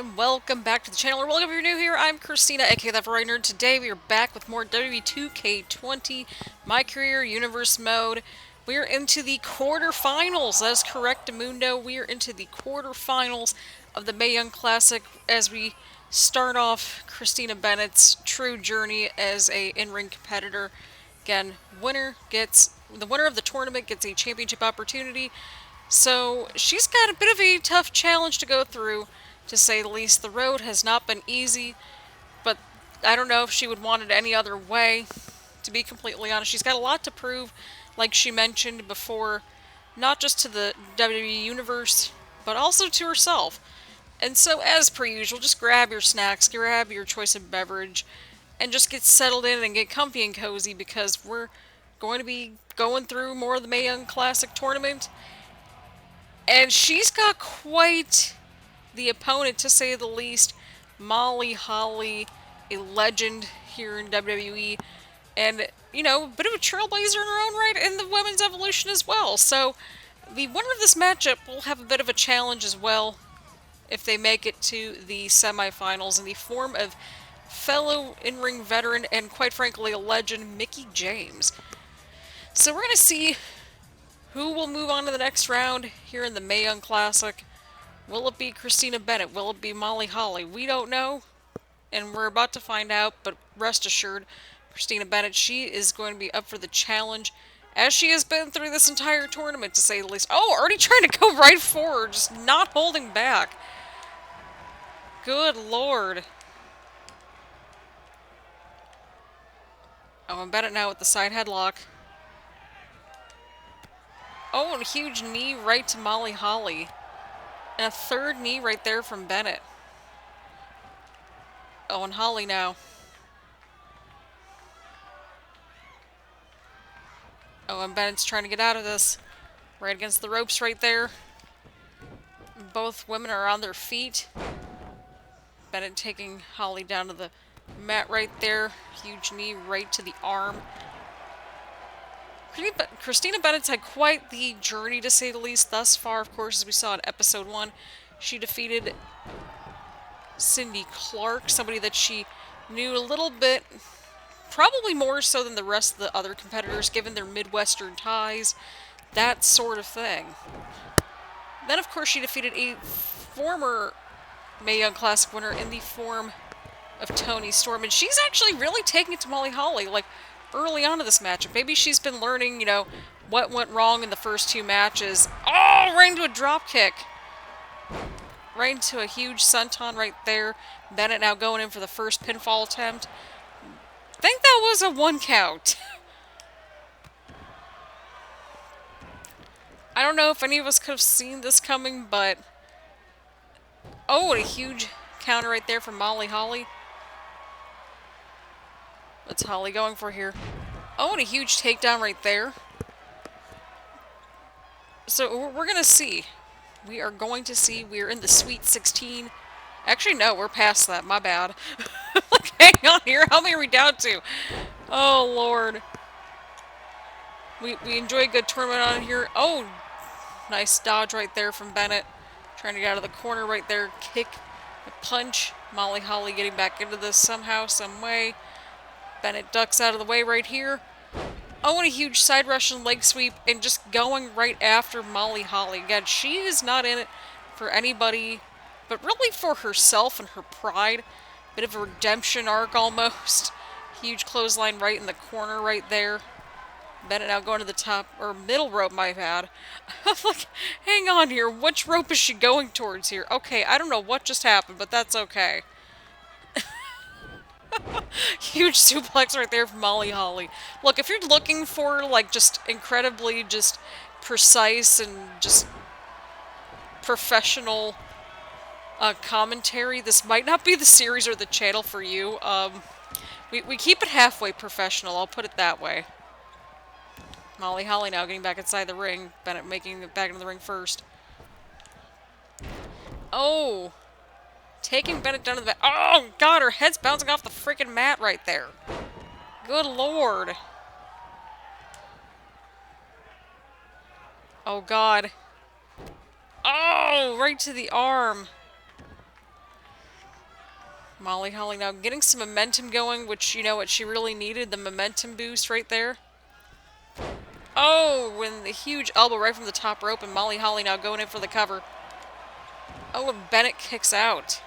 and welcome back to the channel, or welcome if you're new here. I'm Christina, aka ThatVarietyNerd. Today we are back with more WWE 2K20 MyCareer Universe Mode. We are into the quarterfinals. That is correct, Mundo. We are into the quarterfinals of the Mae Young Classic as we start off Christina Bennett's true journey as a in-ring competitor. Again, the winner of the tournament gets a championship opportunity. So she's got a bit of a tough challenge to go through, to say the least. The road has not been easy, but I don't know if she would want it any other way, to be completely honest. She's got a lot to prove, like she mentioned before, not just to the WWE Universe, but also to herself. And so, as per usual, just grab your snacks, grab your choice of beverage, and just get settled in and get comfy and cozy, because we're going to be going through more of the Mae Young Classic tournament. And she's got quite the opponent, to say the least. Molly Holly, a legend here in WWE, and, you know, a bit of a trailblazer in her own right in the women's evolution as well. So, the winner of this matchup will have a bit of a challenge as well if they make it to the semifinals in the form of fellow in-ring veteran and, quite frankly, a legend, Mickie James. So we're going to see who will move on to the next round here in the Mae Young Classic. Will it be Christina Bennett? Will it be Molly Holly? We don't know, and we're about to find out, but rest assured, Christina Bennett, she is going to be up for the challenge, as she has been through this entire tournament, to say the least. Oh, already trying to go right forward, just not holding back. Good lord. Oh, and Bennett now with the side headlock. Oh, and a huge knee right to Molly Holly. And a third knee right there from Bennett. Oh, and Holly now. Oh, and Bennett's trying to get out of this. Right against the ropes right there. Both women are on their feet. Bennett taking Holly down to the mat right there. Huge knee right to the arm. Christina Bennett's had quite the journey, to say the least, thus far. Of course, as we saw in episode 1, she defeated Cindy Clark, somebody that she knew a little bit, probably more so than the rest of the other competitors, given their Midwestern ties, that sort of thing. Then, of course, she defeated a former Mae Young Classic winner in the form of Toni Storm, and she's actually really taking it to Molly Holly, like, early on in this matchup. Maybe she's been learning, you know, what went wrong in the first two matches. Oh, right into a drop kick. Right into a huge senton right there. Bennett now going in for the first pinfall attempt. I think that was a 1 count. I don't know if any of us could have seen this coming, but... Oh, and a huge counter right there from Molly Holly. What's Holly going for here? Oh, and a huge takedown right there. So we're going to see. We are going to see. We're in the Sweet 16. Actually, no, we're past that. My bad. Like, hang on here. How many are we down to? Oh, Lord. We enjoy a good tournament on here. Oh, nice dodge right there from Bennett. Trying to get out of the corner right there. Kick, a punch. Molly Holly getting back into this somehow, some way. Bennett ducks out of the way right here. Oh, and a huge side Russian leg sweep, and just going right after Molly Holly. Again, she is not in it for anybody, but really for herself and her pride. Bit of a redemption arc almost. Huge clothesline right in the corner right there. Bennett now going to the top, or middle rope, my bad. I'm like, hang on here, which rope is she going towards here? Okay, I don't know what just happened, but that's okay. Huge suplex right there from Molly Holly. Look, if you're looking for, like, just incredibly just precise and just professional commentary, this might not be the series or the channel for you. We keep it halfway professional, I'll put it that way. Molly Holly now getting back inside the ring. Bennett making it back into the ring first. Oh! Taking Bennett down to the back. Oh, God, her head's bouncing off the freaking mat right there. Good lord. Oh, God. Oh, right to the arm. Molly Holly now getting some momentum going, which, you know what, she really needed, the momentum boost right there. Oh, when the huge elbow right from the top rope, and Molly Holly now going in for the cover. Oh, and Bennett kicks out.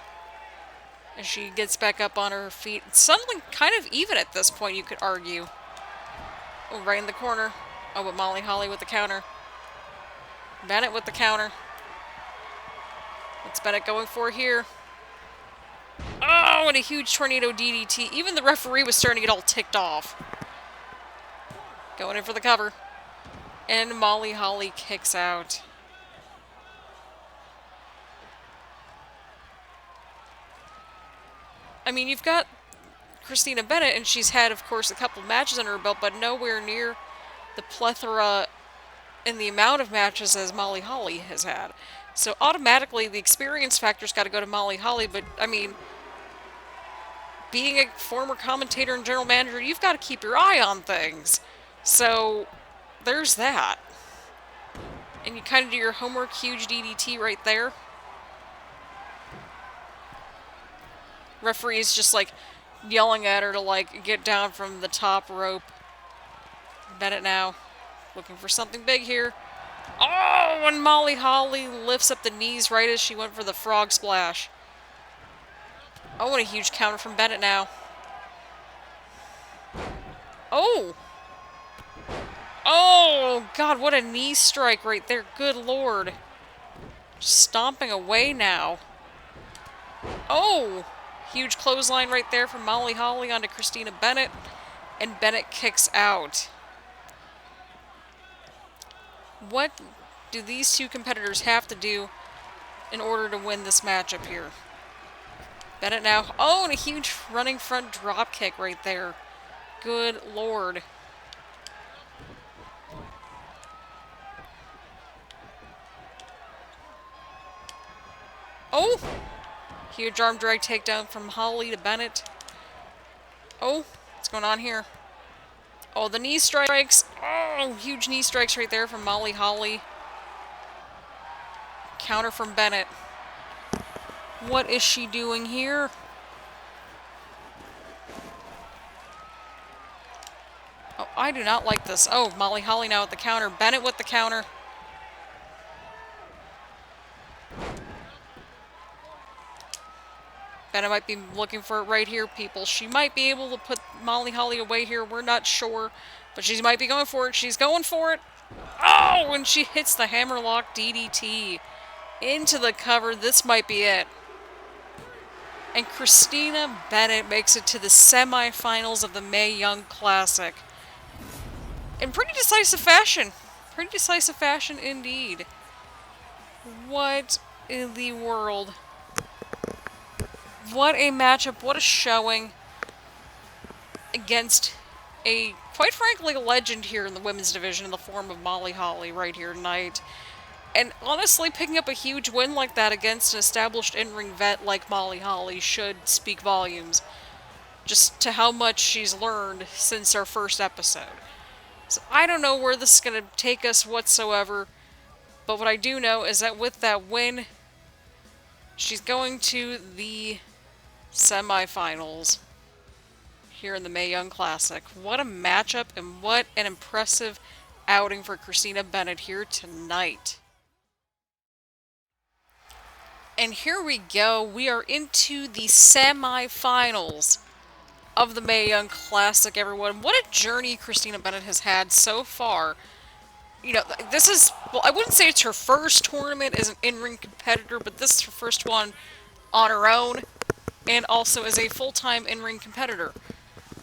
And she gets back up on her feet. It's suddenly kind of even at this point, you could argue. Oh, right in the corner. Oh, but Molly Holly with the counter. Bennett with the counter. What's Bennett going for here? Oh, and a huge tornado DDT. Even the referee was starting to get all ticked off. Going in for the cover. And Molly Holly kicks out. I mean, you've got Christina Bennett, and she's had, of course, a couple matches under her belt, but nowhere near the plethora and the amount of matches as Molly Holly has had. So automatically, the experience factor's got to go to Molly Holly, but, I mean, being a former commentator and general manager, you've got to keep your eye on things. So, there's that. And you kind of do your homework, huge DDT right there. Referee's just, like, yelling at her to, like, get down from the top rope. Bennett now looking for something big here. Oh, and Molly Holly lifts up the knees right as she went for the frog splash. Oh, and a huge counter from Bennett now. Oh! Oh, God, what a knee strike right there. Good Lord. Just stomping away now. Oh! Huge clothesline right there from Molly Holly onto Christina Bennett. And Bennett kicks out. What do these two competitors have to do in order to win this matchup here? Bennett now. Oh, and a huge running front drop kick right there. Good Lord. Oh! Huge arm drag takedown from Holly to Bennett. Oh, what's going on here? Oh, the knee strikes. Oh, huge knee strikes right there from Molly Holly. Counter from Bennett. What is she doing here? Oh, I do not like this. Oh, Molly Holly now with the counter. Bennett with the counter. Bennett might be looking for it right here, people. She might be able to put Molly Holly away here. We're not sure. But she might be going for it. She's going for it. Oh, and she hits the hammerlock DDT into the cover. This might be it. And Christina Bennett makes it to the semifinals of the Mae Young Classic. In pretty decisive fashion. Pretty decisive fashion indeed. What in the world? What a matchup, what a showing against a, quite frankly, a legend here in the women's division in the form of Molly Holly right here tonight. And honestly, picking up a huge win like that against an established in-ring vet like Molly Holly should speak volumes just to how much she's learned since our first episode. So I don't know where this is going to take us whatsoever, but what I do know is that with that win, she's going to the semifinals here in the Mae Young Classic. What a matchup and what an impressive outing for Christina Bennett here tonight. And here we go. We are into the semifinals of the Mae Young Classic, everyone. What a journey Christina Bennett has had so far. You know, this is, well, I wouldn't say it's her first tournament as an in-ring competitor, but this is her first one on her own, and also as a full-time in-ring competitor.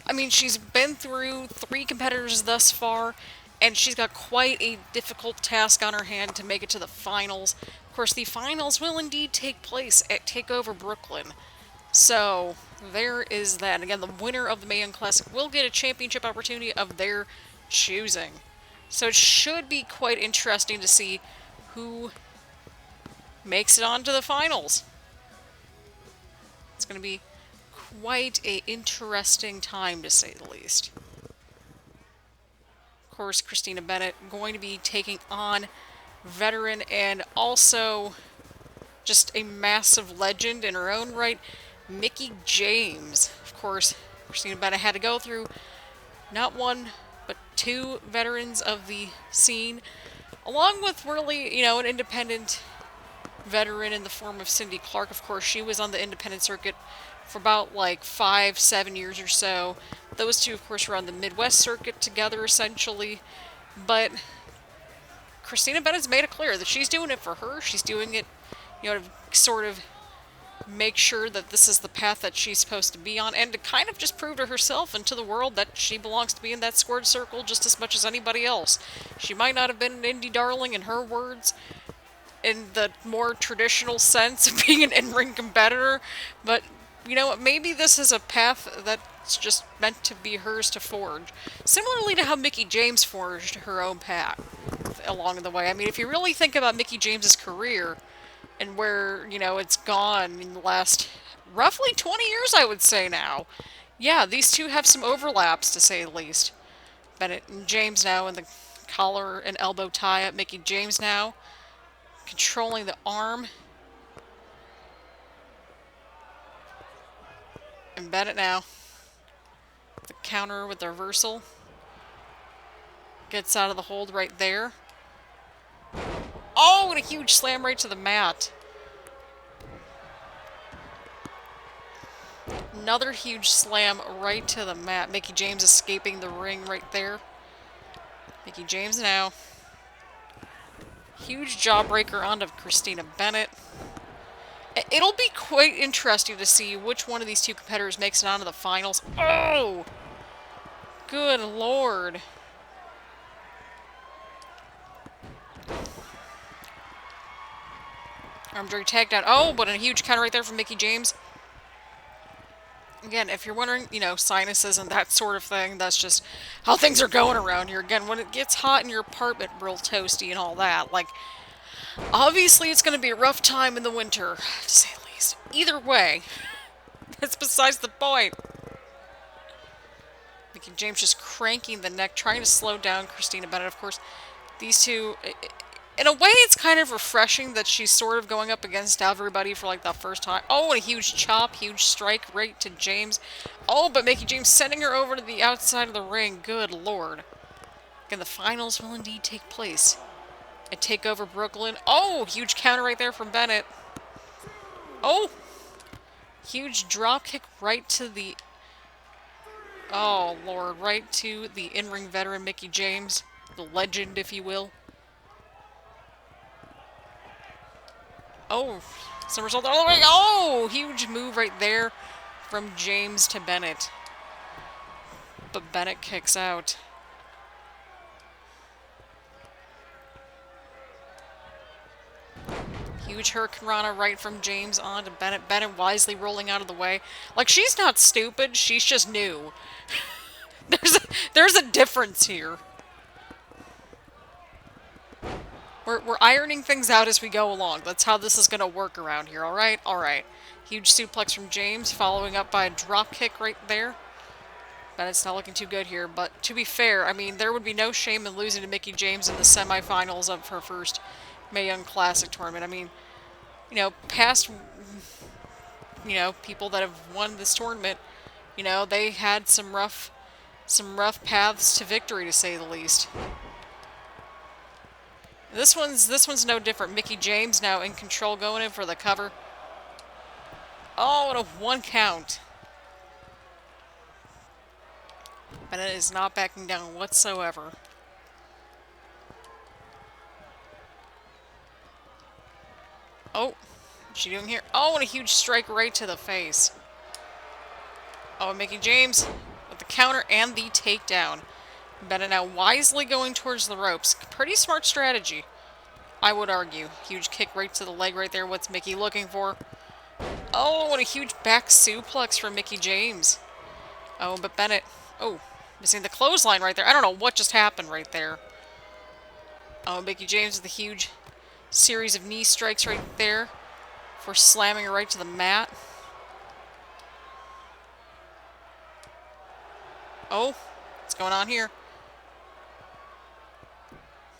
I mean, she's been through 3 competitors thus far, and she's got quite a difficult task on her hand to make it to the finals. Of course, the finals will indeed take place at Takeover Brooklyn. So, there is that. And again, the winner of the Mae Young Classic will get a championship opportunity of their choosing. So it should be quite interesting to see who makes it on to the finals. It's going to be quite an interesting time, to say the least. Of course, Christina Bennett going to be taking on veteran and also just a massive legend in her own right, Mickie James. Of course, Christina Bennett had to go through not one, but two veterans of the scene, along with really, an independent veteran in the form of Cindy Clark. Of course, she was on the independent circuit for about like 5-7 years or so. Those two, of course, were on the Midwest circuit together, essentially. But Christina Bennett's made it clear that she's doing it for her. She's doing it, to sort of make sure that this is the path that she's supposed to be on, and to kind of just prove to herself and to the world that she belongs to be in that squared circle just as much as anybody else. She might not have been an indie darling, in her words, in the more traditional sense of being an in-ring competitor, but you know what, maybe this is a path that's just meant to be hers to forge. Similarly to how Mickie James forged her own path along the way. I mean, if you really think about Mickie James's career and where, it's gone in the last roughly 20 years, I would say now. Yeah, these two have some overlaps, to say the least. Bennett and James now in the collar and elbow tie-up. Mickie James now controlling the arm. And Bennett now. The counter with the reversal. Gets out of the hold right there. Oh, and a huge slam right to the mat. Another huge slam right to the mat. Mickie James escaping the ring right there. Mickie James now. Huge jawbreaker onto Christina Bennett. It'll be quite interesting to see which one of these two competitors makes it onto the finals. Oh! Good lord. Arm drag takedown. Oh, but a huge counter right there from Mickie James. Again, if you're wondering, sinuses and that sort of thing, that's just how things are going around here. Again, when it gets hot in your apartment, real toasty and all that, like, obviously it's going to be a rough time in the winter, to say the least. Either way, that's besides the point. Mickie James just cranking the neck, trying to slow down Christina Bennett. Of course, these two, in a way, it's kind of refreshing that she's sort of going up against everybody for like the first time. Oh, and a huge chop, huge strike right to James. Oh, but Mickie James sending her over to the outside of the ring. Good lord. Again, the finals will indeed take place at Takeover Brooklyn. Oh, huge counter right there from Bennett. Oh, huge drop kick right to the... Oh, lord, right to the in-ring veteran Mickie James. The legend, if you will. Oh, somersault all the way. Oh, huge move right there from James to Bennett. But Bennett kicks out. Huge hurricanrana right from James on to Bennett. Bennett wisely rolling out of the way. Like, she's not stupid, she's just new. There's a difference here. We're ironing things out as we go along. That's how this is going to work around here, alright? Alright. Huge suplex from James, following up by a drop kick right there. Bennett's not looking too good here, but to be fair, I mean, there would be no shame in losing to Mickie James in the semifinals of her first Mae Young Classic tournament. I mean, past, people that have won this tournament, they had some rough paths to victory, to say the least. This one's no different. Mickie James now in control, going in for the cover. Oh, and a 1 count. Bennett is not backing down whatsoever. Oh, what's she doing here? Oh, and a huge strike right to the face. Oh, Mickie James with the counter and the takedown. Bennett now wisely going towards the ropes. Pretty smart strategy, I would argue. Huge kick right to the leg right there. What's Mickie looking for? Oh, and a huge back suplex from Mickie James. Oh, but Bennett... Oh, missing the clothesline right there. I don't know what just happened right there. Oh, Mickie James with a huge series of knee strikes right there for slamming her right to the mat. Oh, what's going on here?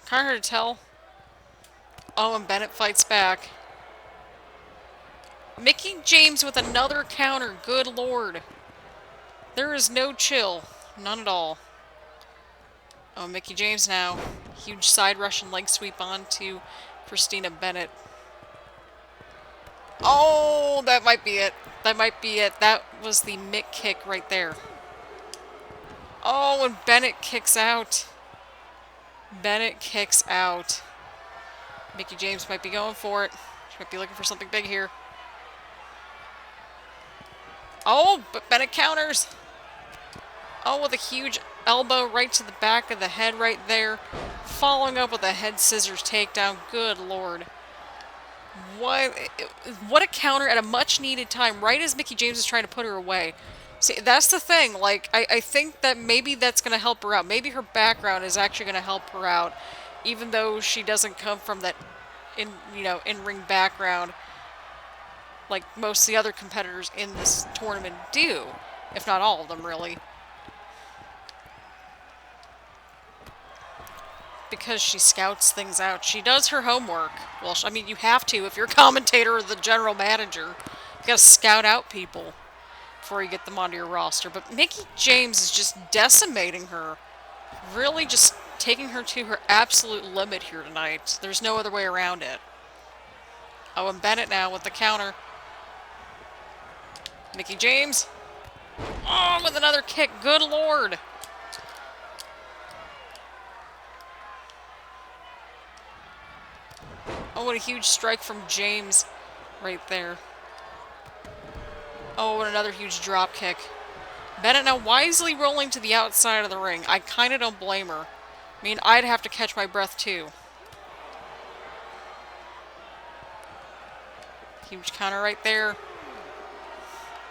Kind of hard to tell. Oh, and Bennett fights back. Mickie James with another counter. Good lord. There is no chill. None at all. Oh, Mickie James now. Huge side Russian leg sweep on to Christina Bennett. Oh, that might be it. That might be it. That was the Mick kick right there. Oh, and Bennett kicks out. Bennett kicks out. Mickie James might be going for it. She might be looking for something big here. Oh, but Bennett counters. Oh, with a huge elbow right to the back of the head right there. Following up with a head scissors takedown. Good lord. What a counter at a much needed time, right as Mickie James is trying to put her away. See, that's the thing. Like, I think that maybe that's going to help her out. Maybe her background is actually going to help her out, even though she doesn't come from that in-ring background like most of the other competitors in this tournament do, if not all of them, really. Because she scouts things out. She does her homework. Well, I mean, you have to if you're a commentator or the general manager. You gotta scout out people before you get them onto your roster. But Mickie James is just decimating her. Really just taking her to her absolute limit here tonight. There's no other way around it. Oh, and Bennett now with the counter. Mickie James. Oh, with another kick. Good lord. Oh, what a huge strike from James right there. Oh, and another huge drop kick. Bennett now wisely rolling to the outside of the ring. I kind of don't blame her. I mean, I'd have to catch my breath too. Huge counter right there.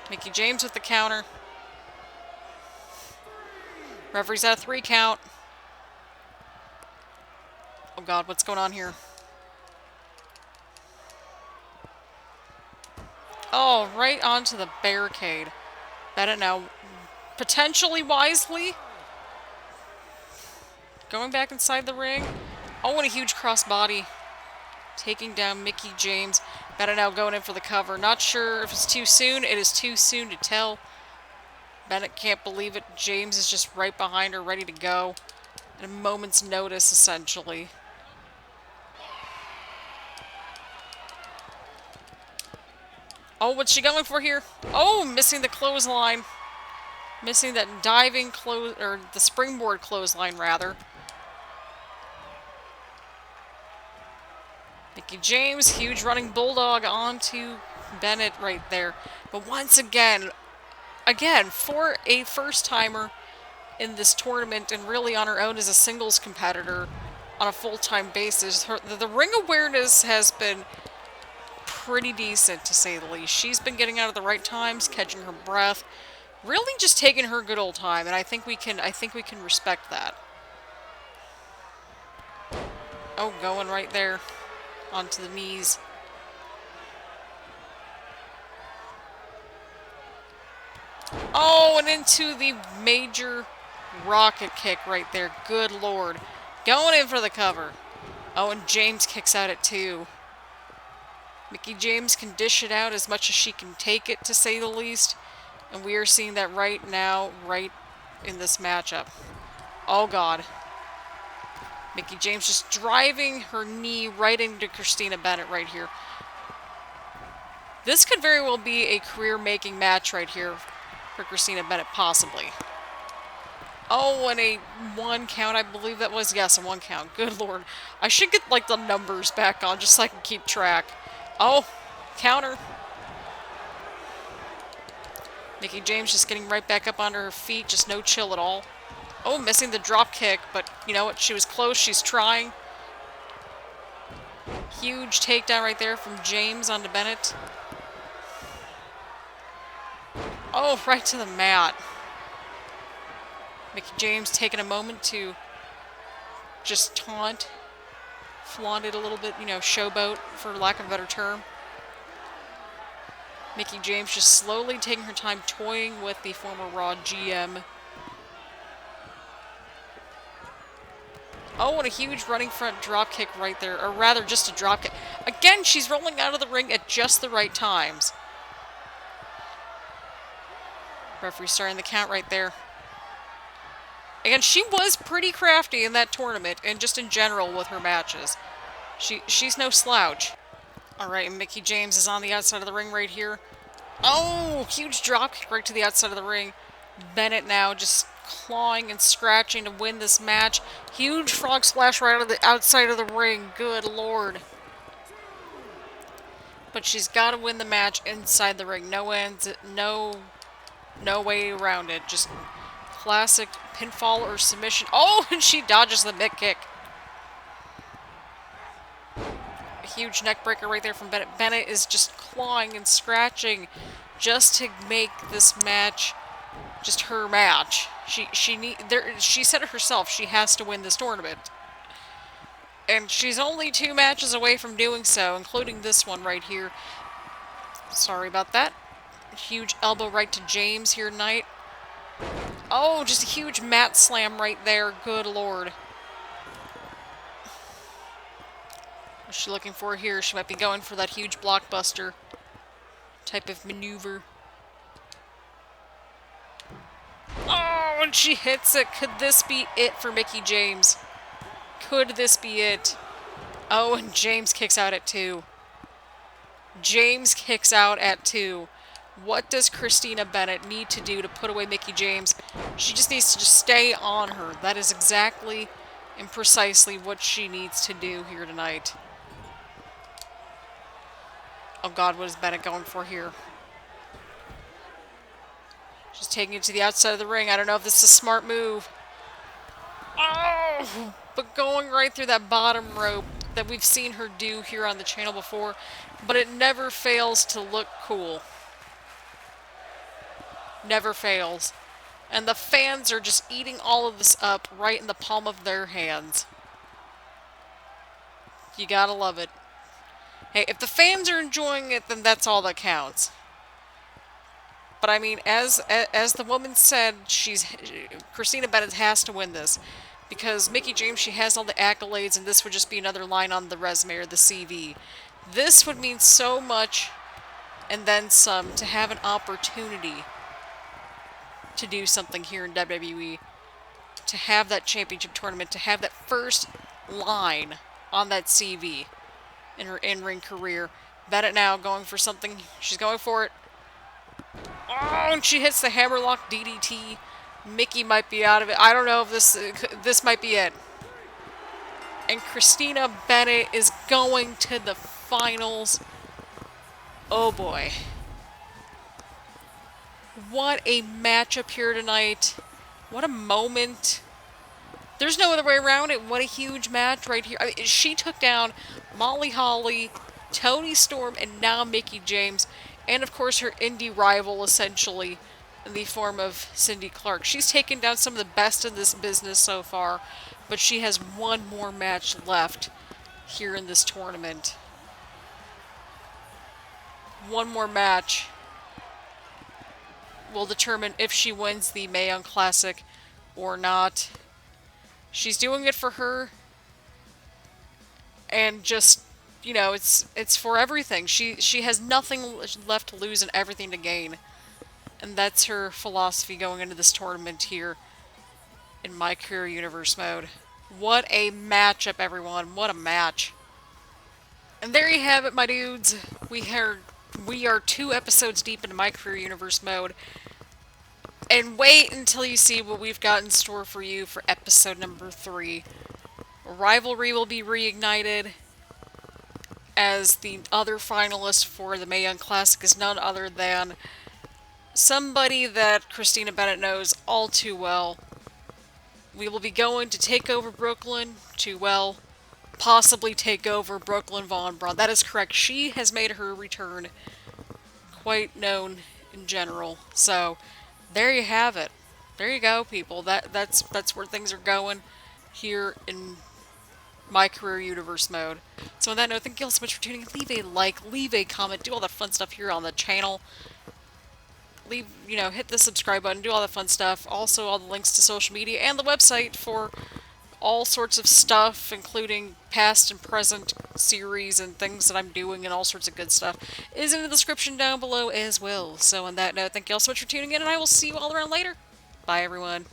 Mickie James with the counter. Referee's at a 3 count. Oh god, what's going on here? Oh, right onto the barricade. Bennett now potentially wisely going back inside the ring. Oh, and a huge crossbody. Taking down Mickie James. Bennett now going in for the cover. Not sure if it's too soon. It is too soon to tell. Bennett can't believe it. James is just right behind her, ready to go. At a moment's notice, essentially. Oh, what's she going for here? Oh, missing the clothesline. Missing that diving or the springboard clothesline, rather. Mickie James, huge running bulldog onto Bennett right there. But once again, for a first-timer in this tournament and really on her own as a singles competitor on a full-time basis, the ring awareness has been pretty decent, to say the least. She's been getting out at the right times, catching her breath, really just taking her good old time, and I think we can respect that. Oh, going right there onto the knees. Oh, and into the major rocket kick right there. Good lord. Going in for the cover. Oh, and James kicks out at 2. Mickie James can dish it out as much as she can take it, to say the least. And we are seeing that right now, right in this matchup. Oh, God. Mickie James just driving her knee right into Christina Bennett right here. This could very well be a career-making match right here for Christina Bennett, possibly. Oh, and a 1 count, I believe that was. Yes, a 1 count. Good lord. I should get, like, the numbers back on just so I can keep track. Oh, counter. Mickie James just getting right back up onto her feet. Just no chill at all. Oh, missing the drop kick, but you know what? She was close. She's trying. Huge takedown right there from James onto Bennett. Oh, right to the mat. Mickie James taking a moment to just taunt, flaunt it a little bit, showboat, for lack of a better term. Mickie James just slowly taking her time toying with the former Raw GM. Oh, and a huge running front drop kick right there. Or rather, just a drop kick. Again, she's rolling out of the ring at just the right times. Referee starting the count right there. Again, she was pretty crafty in that tournament, and just in general with her matches. She's no slouch. Alright, and Mickie James is on the outside of the ring right here. Oh, huge drop kick right to the outside of the ring. Bennett now just clawing and scratching to win this match. Huge frog splash right out of the outside of the ring. Good lord. But she's got to win the match inside the ring. No ends, no way around it. Just classic pinfall or submission. Oh, and she dodges the mid kick. A huge neck breaker right there from Bennett. Bennett is just clawing and scratching just to make this match just her match. She said it herself. She has to win this tournament. And she's only 2 matches away from doing so, including this one right here. Sorry about that. Huge elbow right to James here tonight. Oh, just a huge mat slam right there. Good lord. What's she looking for here? She might be going for that huge blockbuster type of maneuver. Oh, and she hits it. Could this be it for Mickie James? Could this be it? Oh, and James kicks out at 2. James kicks out at 2. What does Christina Bennett need to do to put away Mickie James? She just needs to just stay on her. That is exactly and precisely what she needs to do here tonight. Oh god, what is Bennett going for here? She's taking it to the outside of the ring. I don't know if this is a smart move. Oh! But going right through that bottom rope that we've seen her do here on the channel before, but it never fails to look cool. Never fails. And the fans are just eating all of this up right in the palm of their hands. You gotta love it. Hey, if the fans are enjoying it, then that's all that counts. But I mean, as the woman said, Christina Bennett has to win this. Because Mickie James, she has all the accolades, and this would just be another line on the resume or the CV. This would mean so much, and then some, to have an opportunity to do something here in WWE. To have that championship tournament, to have that first line on that CV in her in-ring career. Bennett now going for something. She's going for it. Oh, and she hits the hammerlock DDT. Mickie might be out of it. I don't know if this might be it. And Christina Bennett is going to the finals. Oh boy. What a matchup here tonight. What a moment. There's no other way around it. What a huge match right here. I mean, she took down Molly Holly, Toni Storm, and now Mickie James. And of course her indie rival, essentially, in the form of Cindy Clark. She's taken down some of the best in this business so far, but she has one more match left here in this tournament. One more match will determine if she wins the Mae Young Classic or not. She's doing it for her, and just, you know, it's for everything. She has nothing left to lose and everything to gain. And that's her philosophy going into this tournament here in MyCareer Universe Mode. What a matchup, everyone. What a match. And there you have it, my dudes. We are 2 episodes deep into MyCareer Universe Mode. And wait until you see what we've got in store for you for episode number 3. Rivalry will be reignited, as the other finalist for the Mae Young Classic is none other than somebody that Christina Bennett knows all too well. We will be going to Takeover Brooklyn to, well, possibly take over Brooklyn Von Braun. That is correct. She has made her return quite known in general. So, there you have it. There you go, people. That's where things are going here in MyCareer Universe Mode. So on that note, thank you all so much for tuning in. Leave a like, leave a comment, do all that fun stuff here on the channel. Leave, you know, hit the subscribe button, do all that fun stuff. Also, all the links to social media and the website for all sorts of stuff, including past and present series and things that I'm doing and all sorts of good stuff, is in the description down below as well. So on that note, thank you all so much for tuning in, and I will see you all around later. Bye, everyone.